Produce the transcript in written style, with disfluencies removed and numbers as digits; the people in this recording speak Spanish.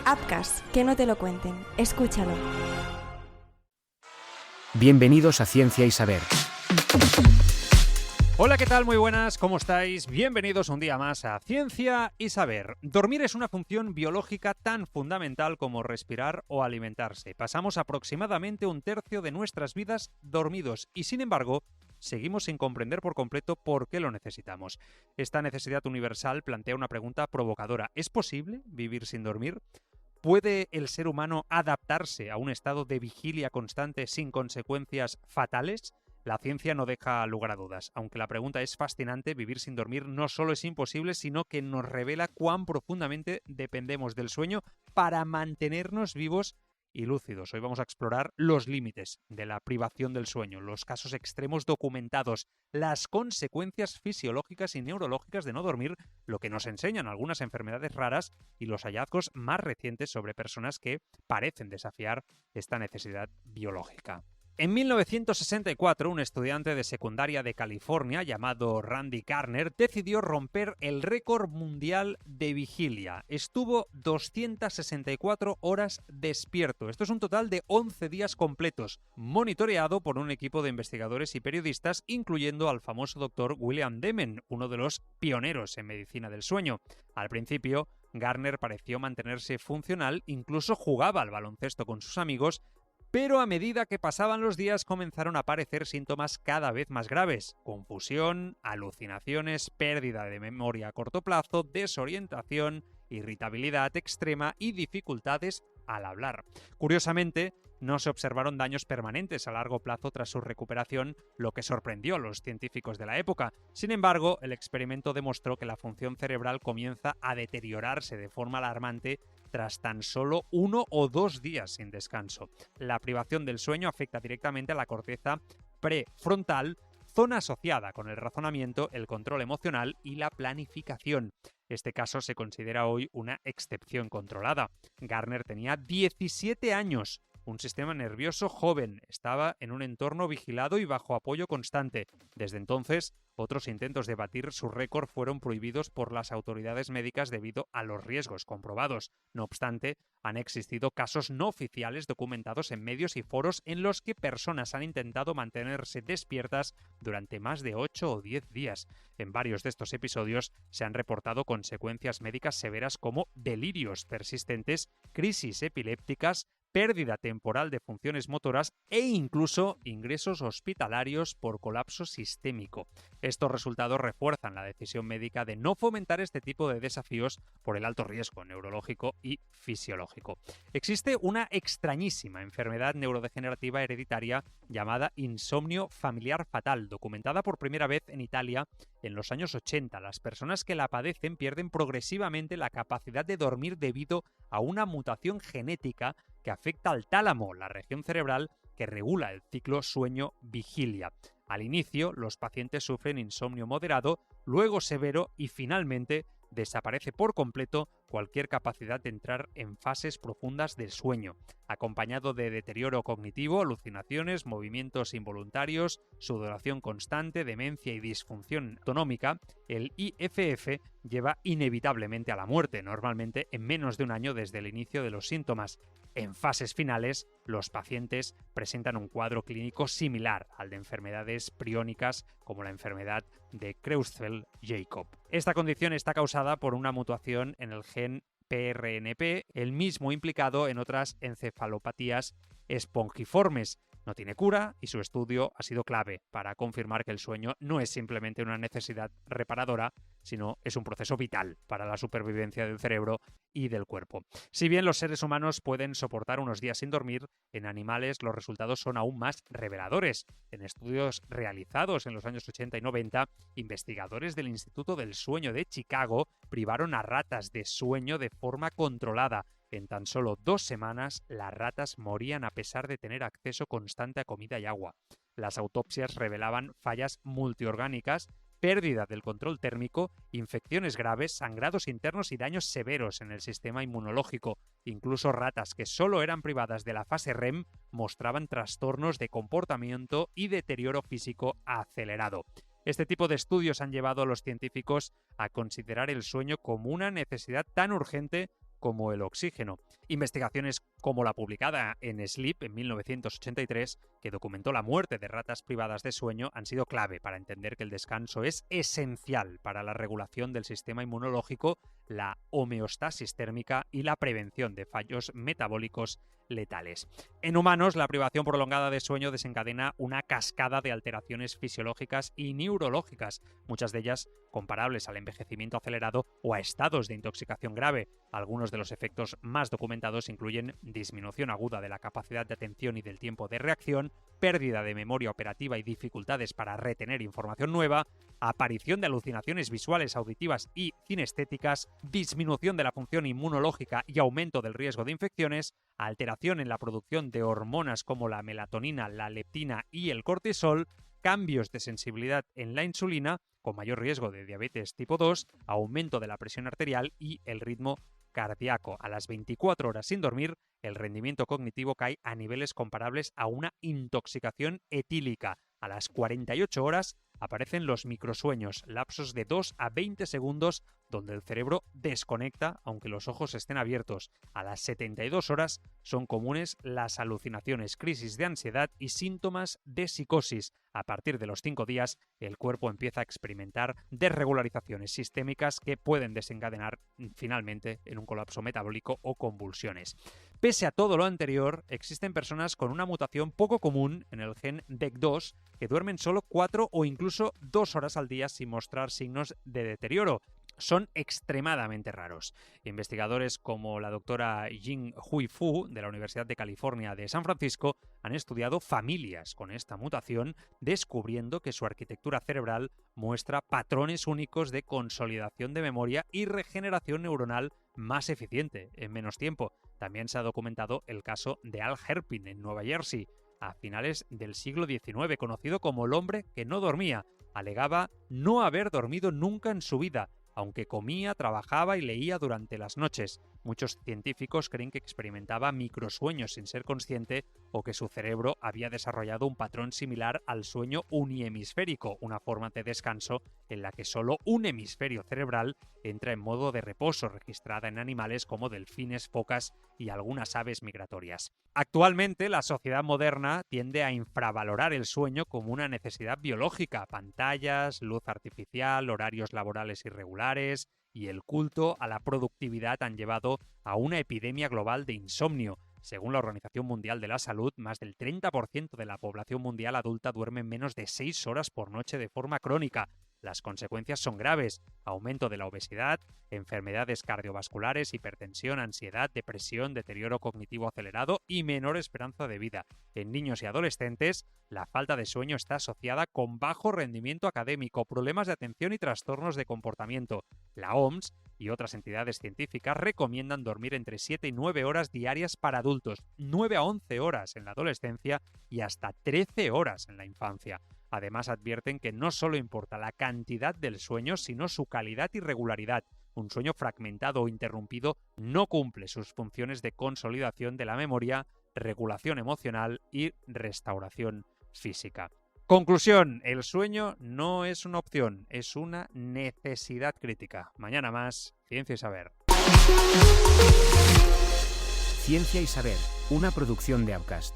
Apcas, que no te lo cuenten. Escúchalo. Bienvenidos a Ciencia y Saber. Hola, ¿qué tal? Muy buenas, ¿cómo estáis? Bienvenidos un día más a Ciencia y Saber. Dormir es una función biológica tan fundamental como respirar o alimentarse. Pasamos aproximadamente un tercio de nuestras vidas dormidos y, sin embargo, seguimos sin comprender por completo por qué lo necesitamos. Esta necesidad universal plantea una pregunta provocadora. ¿Es posible vivir sin dormir? ¿Puede el ser humano adaptarse a un estado de vigilia constante sin consecuencias fatales? La ciencia no deja lugar a dudas. Aunque la pregunta es fascinante, vivir sin dormir no solo es imposible, sino que nos revela cuán profundamente dependemos del sueño para mantenernos vivos y lúcidos. Hoy vamos a explorar los límites de la privación del sueño, los casos extremos documentados, las consecuencias fisiológicas y neurológicas de no dormir, lo que nos enseñan algunas enfermedades raras y los hallazgos más recientes sobre personas que parecen desafiar esta necesidad biológica. En 1964, un estudiante de secundaria de California llamado Randy Garner decidió romper el récord mundial de vigilia. Estuvo 264 horas despierto. Esto es un total de 11 días completos, monitoreado por un equipo de investigadores y periodistas, incluyendo al famoso doctor William Demen, uno de los pioneros en medicina del sueño. Al principio, Garner pareció mantenerse funcional, incluso jugaba al baloncesto con sus amigos, pero a medida que pasaban los días comenzaron a aparecer síntomas cada vez más graves: confusión, alucinaciones, pérdida de memoria a corto plazo, desorientación, irritabilidad extrema y dificultades al hablar. Curiosamente, no se observaron daños permanentes a largo plazo tras su recuperación, lo que sorprendió a los científicos de la época. Sin embargo, el experimento demostró que la función cerebral comienza a deteriorarse de forma alarmante tras tan solo 1 o 2 días sin descanso. La privación del sueño afecta directamente a la corteza prefrontal, zona asociada con el razonamiento, el control emocional y la planificación. Este caso se considera hoy una excepción controlada. Garner tenía 17 años. Un sistema nervioso joven, estaba en un entorno vigilado y bajo apoyo constante. Desde entonces, otros intentos de batir su récord fueron prohibidos por las autoridades médicas debido a los riesgos comprobados. No obstante, han existido casos no oficiales documentados en medios y foros en los que personas han intentado mantenerse despiertas durante más de 8 o 10 días. En varios de estos episodios se han reportado consecuencias médicas severas como delirios persistentes, crisis epilépticas, pérdida temporal de funciones motoras e incluso ingresos hospitalarios por colapso sistémico. Estos resultados refuerzan la decisión médica de no fomentar este tipo de desafíos por el alto riesgo neurológico y fisiológico. Existe una extrañísima enfermedad neurodegenerativa hereditaria llamada insomnio familiar fatal, documentada por primera vez en Italia en los años 80. Las personas que la padecen pierden progresivamente la capacidad de dormir debido a una mutación genética que afecta al tálamo, la región cerebral que regula el ciclo sueño-vigilia. Al inicio, los pacientes sufren insomnio moderado, luego severo y finalmente desaparece por completo cualquier capacidad de entrar en fases profundas del sueño, acompañado de deterioro cognitivo, alucinaciones, movimientos involuntarios, sudoración constante, demencia y disfunción autonómica. El IFF lleva inevitablemente a la muerte, normalmente en menos de un año desde el inicio de los síntomas. En fases finales, los pacientes presentan un cuadro clínico similar al de enfermedades priónicas como la enfermedad de Creutzfeldt-Jakob. Esta condición está causada por una mutación en el gen PRNP, el mismo implicado en otras encefalopatías espongiformes. No tiene cura y su estudio ha sido clave para confirmar que el sueño no es simplemente una necesidad reparadora, sino es un proceso vital para la supervivencia del cerebro y del cuerpo. Si bien los seres humanos pueden soportar unos días sin dormir, en animales los resultados son aún más reveladores. En estudios realizados en los años 80 y 90, investigadores del Instituto del Sueño de Chicago privaron a ratas de sueño de forma controlada. En tan solo 2 semanas, las ratas morían a pesar de tener acceso constante a comida y agua. Las autopsias revelaban fallas multiorgánicas, pérdida del control térmico, infecciones graves, sangrados internos y daños severos en el sistema inmunológico. Incluso ratas que solo eran privadas de la fase REM mostraban trastornos de comportamiento y deterioro físico acelerado. Este tipo de estudios han llevado a los científicos a considerar el sueño como una necesidad tan urgente como el oxígeno. Investigaciones como la publicada en Sleep en 1983, que documentó la muerte de ratas privadas de sueño, han sido clave para entender que el descanso es esencial para la regulación del sistema inmunológico, la homeostasis térmica y la prevención de fallos metabólicos letales. En humanos, la privación prolongada de sueño desencadena una cascada de alteraciones fisiológicas y neurológicas, muchas de ellas comparables al envejecimiento acelerado o a estados de intoxicación grave. Algunos de los efectos más documentados incluyen disminución aguda de la capacidad de atención y del tiempo de reacción, pérdida de memoria operativa y dificultades para retener información nueva, aparición de alucinaciones visuales, auditivas y cinestéticas, disminución de la función inmunológica y aumento del riesgo de infecciones, alteración en la producción de hormonas como la melatonina, la leptina y el cortisol, cambios de sensibilidad en la insulina, con mayor riesgo de diabetes tipo 2, aumento de la presión arterial y el ritmo cardíaco. A las 24 horas sin dormir, el rendimiento cognitivo cae a niveles comparables a una intoxicación etílica. A las 48 horas aparecen los microsueños, lapsos de 2 a 20 segundos donde el cerebro desconecta aunque los ojos estén abiertos. A las 72 horas son comunes las alucinaciones, crisis de ansiedad y síntomas de psicosis. A partir de los 5 días, el cuerpo empieza a experimentar desregularizaciones sistémicas que pueden desencadenar finalmente en un colapso metabólico o convulsiones. Pese a todo lo anterior, existen personas con una mutación poco común en el gen DEC2 que duermen solo 4 o incluso 2 horas al día sin mostrar signos de deterioro. Son extremadamente raros. Investigadores como la doctora Jing-Hui Fu de la Universidad de California de San Francisco han estudiado familias con esta mutación, descubriendo que su arquitectura cerebral muestra patrones únicos de consolidación de memoria y regeneración neuronal más eficiente en menos tiempo. También se ha documentado el caso de Al Herpin en Nueva Jersey, a finales del siglo XIX, conocido como el hombre que no dormía. Alegaba no haber dormido nunca en su vida, aunque comía, trabajaba y leía durante las noches. Muchos científicos creen que experimentaba microsueños sin ser consciente o que su cerebro había desarrollado un patrón similar al sueño unihemisférico, una forma de descanso en la que solo un hemisferio cerebral entra en modo de reposo, registrada en animales como delfines, focas y algunas aves migratorias. Actualmente, la sociedad moderna tiende a infravalorar el sueño como una necesidad biológica. Pantallas, luz artificial, horarios laborales irregulares y el culto a la productividad han llevado a una epidemia global de insomnio. Según la Organización Mundial de la Salud, más del 30% de la población mundial adulta duerme menos de 6 horas por noche de forma crónica. Las consecuencias son graves: aumento de la obesidad, enfermedades cardiovasculares, hipertensión, ansiedad, depresión, deterioro cognitivo acelerado y menor esperanza de vida. En niños y adolescentes, la falta de sueño está asociada con bajo rendimiento académico, problemas de atención y trastornos de comportamiento. La OMS y otras entidades científicas recomiendan dormir entre 7 y 9 horas diarias para adultos, 9 a 11 horas en la adolescencia y hasta 13 horas en la infancia. Además, advierten que no solo importa la cantidad del sueño, sino su calidad y regularidad. Un sueño fragmentado o interrumpido no cumple sus funciones de consolidación de la memoria, regulación emocional y restauración física. Conclusión: el sueño no es una opción, es una necesidad crítica. Mañana más, Ciencia y Saber. Ciencia y Saber, una producción de Upcast.